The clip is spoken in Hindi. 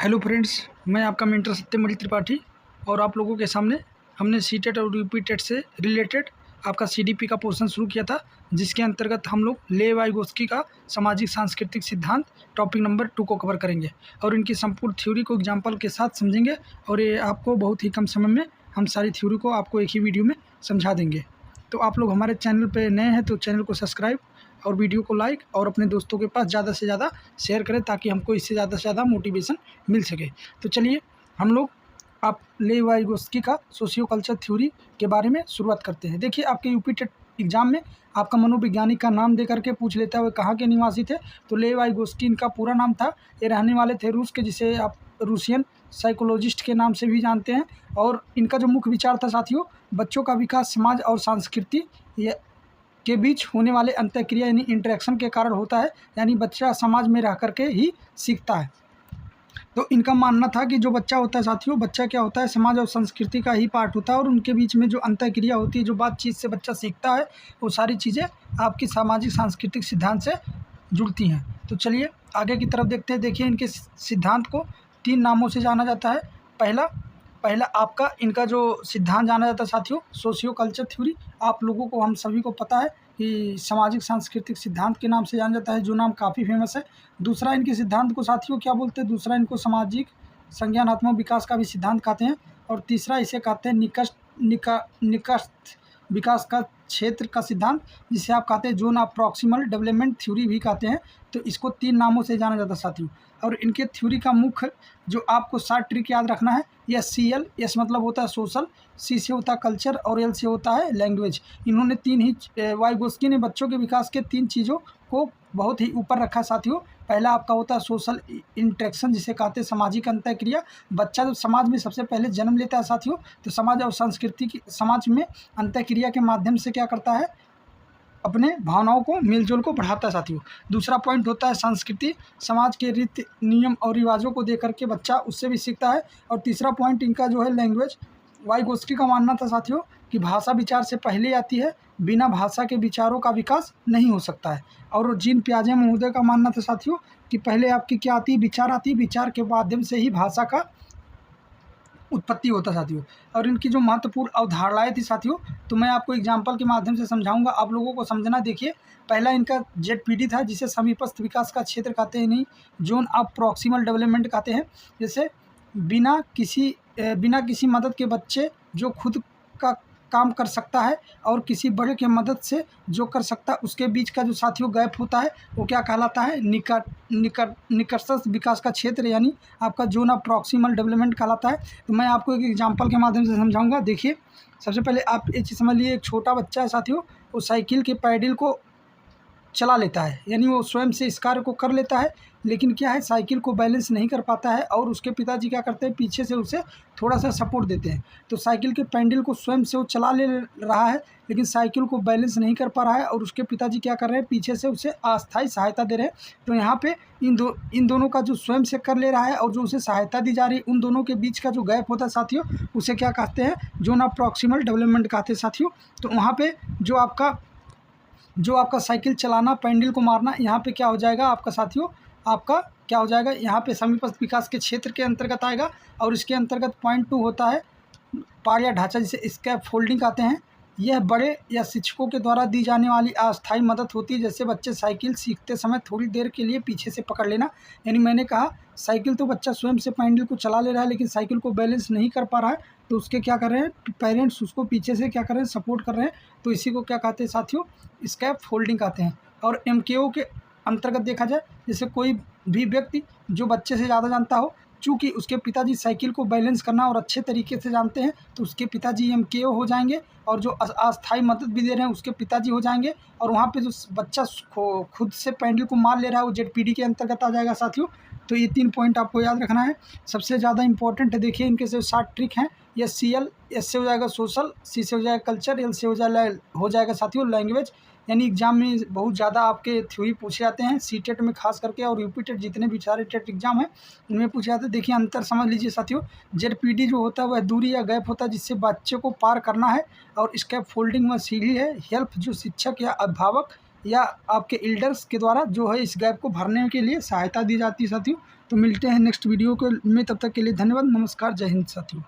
हेलो फ्रेंड्स, मैं आपका मेंटर सत्यमणि त्रिपाठी और आप लोगों के सामने हमने सीटेट और यूपी टेट से रिलेटेड आपका सीडीपी का पोर्शन शुरू किया था, जिसके अंतर्गत हम लोग लेव वाइगोस्की का सामाजिक सांस्कृतिक सिद्धांत टॉपिक नंबर 2 को कवर करेंगे और इनकी संपूर्ण थ्योरी को एग्जाम्पल के साथ समझेंगे और ये आपको बहुत ही कम समय में हम सारी थ्योरी को आपको एक ही वीडियो में समझा देंगे। तो आप लोग हमारे चैनल पर नए हैं तो चैनल को सब्सक्राइब और वीडियो को लाइक और अपने दोस्तों के पास ज़्यादा से ज़्यादा शेयर करें ताकि हमको इससे ज़्यादा से ज़्यादा मोटिवेशन मिल सके। तो चलिए हम लोग आप लेव वाइगोस्की का सोशियो कल्चर थ्योरी के बारे में शुरुआत करते हैं। देखिए, आपके यूपी टेट एग्जाम में आपका मनोवैज्ञानिक का नाम दे करके पूछ लेता है वे कहाँ के निवासी थे। तो लेव वाइगोस्की इनका पूरा नाम था। ये रहने वाले थे रूस के, जिसे आप रूसियन साइकोलॉजिस्ट के नाम से भी जानते हैं। और इनका जो मुख्य विचार था साथियों, बच्चों का विकास समाज और संस्कृति के बीच होने वाले अंतःक्रिया यानी इंटरेक्शन के कारण होता है, यानी बच्चा समाज में रह करके ही सीखता है। तो इनका मानना था कि जो बच्चा होता है साथियों, बच्चा क्या होता है, समाज और संस्कृति का ही पार्ट होता है और उनके बीच में जो अंतःक्रिया होती है, जो बातचीत से बच्चा सीखता है, वो सारी चीज़ें आपकी सामाजिक सांस्कृतिक सिद्धांत से जुड़ती हैं। तो चलिए आगे की तरफ देखते हैं। देखिए, इनके सिद्धांत को 3 नामों से जाना जाता है। पहला आपका इनका जो सिद्धांत जाना जाता है साथियों, सोशियो कल्चर थ्योरी। आप लोगों को, हम सभी को पता है कि सामाजिक सांस्कृतिक सिद्धांत के नाम से जाना जाता है, जो नाम काफ़ी फेमस है। दूसरा इनके सिद्धांत को साथियों क्या बोलते हैं, दूसरा इनको सामाजिक संज्ञानात्मक विकास का भी सिद्धांत कहते हैं। और तीसरा इसे कहते हैं निकट विकास का क्षेत्र का सिद्धांत, जिसे आप कहते हैं zone of proximal development theory भी कहते हैं। तो इसको 3 नामों से जाना जाता है साथियों। और इनके थ्योरी का मुख्य जो आपको 7 ट्रिक याद रखना है, यह CL, एस मतलब होता है सोशल, C से होता है कल्चर और L से होता है लैंग्वेज। इन्होंने 3 ही वाइगोस्की ने बच्चों के विकास के 3 चीज़ों को बहुत ही ऊपर रखा साथियों। पहला आपका होता है सोशल इंटरेक्शन, जिसे कहते हैं सामाजिक अंतःक्रिया। बच्चा जब समाज में सबसे पहले जन्म लेता है साथियों, तो समाज और संस्कृति की समाज में अंतःक्रिया के माध्यम से क्या करता है, अपने भावनाओं को, मेलजोल को बढ़ाता है साथियों। दूसरा पॉइंट होता है संस्कृति, समाज के रीति नियम और रिवाजों को देख करके बच्चा उससे भी सीखता है। और तीसरा पॉइंट इनका जो है लैंग्वेज। वाइगोस्की का मानना था साथियों कि भाषा विचार से पहले आती है, बिना भाषा के विचारों का विकास नहीं हो सकता है। और जीन पियाजे महोदय का मानना था साथियों कि पहले आपकी क्या आती है, विचार आती है, विचार के माध्यम से ही भाषा का उत्पत्ति होता साथियों। और इनकी जो महत्वपूर्ण अवधारणाएं थी साथियों, तो मैं आपको एग्जाम्पल के माध्यम से समझाऊंगा, आप लोगों को समझना। देखिए, पहला इनका ZPD था, जिसे समीपस्थ विकास का क्षेत्र कहते हैं, नहीं जोन ऑफ प्रॉक्सिमल डेवलपमेंट कहते हैं। जैसे बिना किसी मदद के बच्चे जो खुद का काम कर सकता है और किसी बड़े की मदद से जो कर सकता है, उसके बीच का जो साथियों गैप होता है, वो क्या कहलाता है, निकटस्थ विकास का क्षेत्र, यानी आपका जोन ऑफ प्रॉक्सिमल डेवलपमेंट कहलाता है। तो मैं आपको एक एग्जांपल के माध्यम से समझाऊंगा। देखिए, सबसे पहले आप ये चीज़ समझ लीजिए, एक छोटा बच्चा है साथियों, वो साइकिल के पैडल को चला लेता है, यानी वो स्वयं से इस कार्य को कर लेता है, लेकिन क्या है, साइकिल को बैलेंस नहीं कर पाता है और उसके पिताजी क्या करते हैं, पीछे से उसे थोड़ा सा सपोर्ट देते हैं। तो साइकिल के पैडल को स्वयं से वो चला ले रहा है, लेकिन साइकिल को बैलेंस नहीं कर पा रहा है और उसके पिताजी क्या कर रहे हैं, पीछे से उसे अस्थायी सहायता दे रहे हैं। तो यहाँ पे इन दोनों का जो स्वयं से कर ले रहा है और जो उसे सहायता दी जा रही है, उन दोनों के बीच का जो गैप होता है साथियों, उसे क्या कहते हैं, जोन ऑफ प्रॉक्सिमल डेवलपमेंट कहते हैं साथियों। तो वहाँ पर जो आपका साइकिल चलाना, पैडल को मारना, यहाँ पे क्या हो जाएगा आपका साथियों, आपका क्या हो जाएगा, यहाँ पे समीपस्थ विकास के क्षेत्र के अंतर्गत आएगा। और इसके अंतर्गत पॉइंट 2 होता है पार या ढांचा, जिसे स्कैप फोल्डिंग कहते हैं। यह बड़े या शिक्षकों के द्वारा दी जाने वाली अस्थायी मदद होती है, जैसे बच्चे साइकिल सीखते समय थोड़ी देर के लिए पीछे से पकड़ लेना। यानी मैंने कहा, साइकिल तो बच्चा स्वयं से पैडल को चला ले रहा है, लेकिन साइकिल को बैलेंस नहीं कर पा रहा है, तो उसके क्या कर रहे हैं, पेरेंट्स उसको पीछे से क्या कर रहे हैं, सपोर्ट कर रहे हैं। तो इसी को क्या कहते हैं साथियों, स्कैप फोल्डिंग कहते हैं। और MKO के अंतर्गत देखा जाए, जैसे कोई भी व्यक्ति जो बच्चे से ज़्यादा जानता हो, चूँकि उसके पिताजी साइकिल को बैलेंस करना और अच्छे तरीके से जानते हैं, तो उसके पिताजी MKO हो जाएंगे, और जो अस्थायी मदद भी दे रहे हैं उसके पिताजी हो जाएंगे। और वहाँ पे जो बच्चा खुद से पैडल को मार ले रहा है, वो ZPD के अंतर्गत आ जाएगा साथियों। तो ये 3 पॉइंट आपको याद रखना है, सबसे ज़्यादा इंपॉर्टेंट है। देखिए, इनके से 7 ट्रिक हैं। ये CL, S से हो जाएगा सोशल, C से हो जाएगा कल्चर, L से हो जाएगा साथियों लैंग्वेज। यानी एग्जाम में बहुत ज़्यादा आपके थ्योरी पूछे जाते हैं, CTET में खास करके, और यूपी टेट, जितने भी सारे टेट एग्जाम हैं उनमें पूछे जाते हैं। देखिए, अंतर समझ लीजिए साथियों, ZPD जो होता है वह दूरी या गैप होता है जिससे बच्चे को पार करना है, और स्कैप फोल्डिंग में सीढ़ी है, हेल्प जो शिक्षक या अभिभावक या आपके एल्डर्स के द्वारा जो है इस गैप को भरने के लिए सहायता दी जाती है साथियों। तो तो मिलते हैं नेक्स्ट वीडियो में, तब तक के लिए धन्यवाद, नमस्कार, जय हिंद साथियों।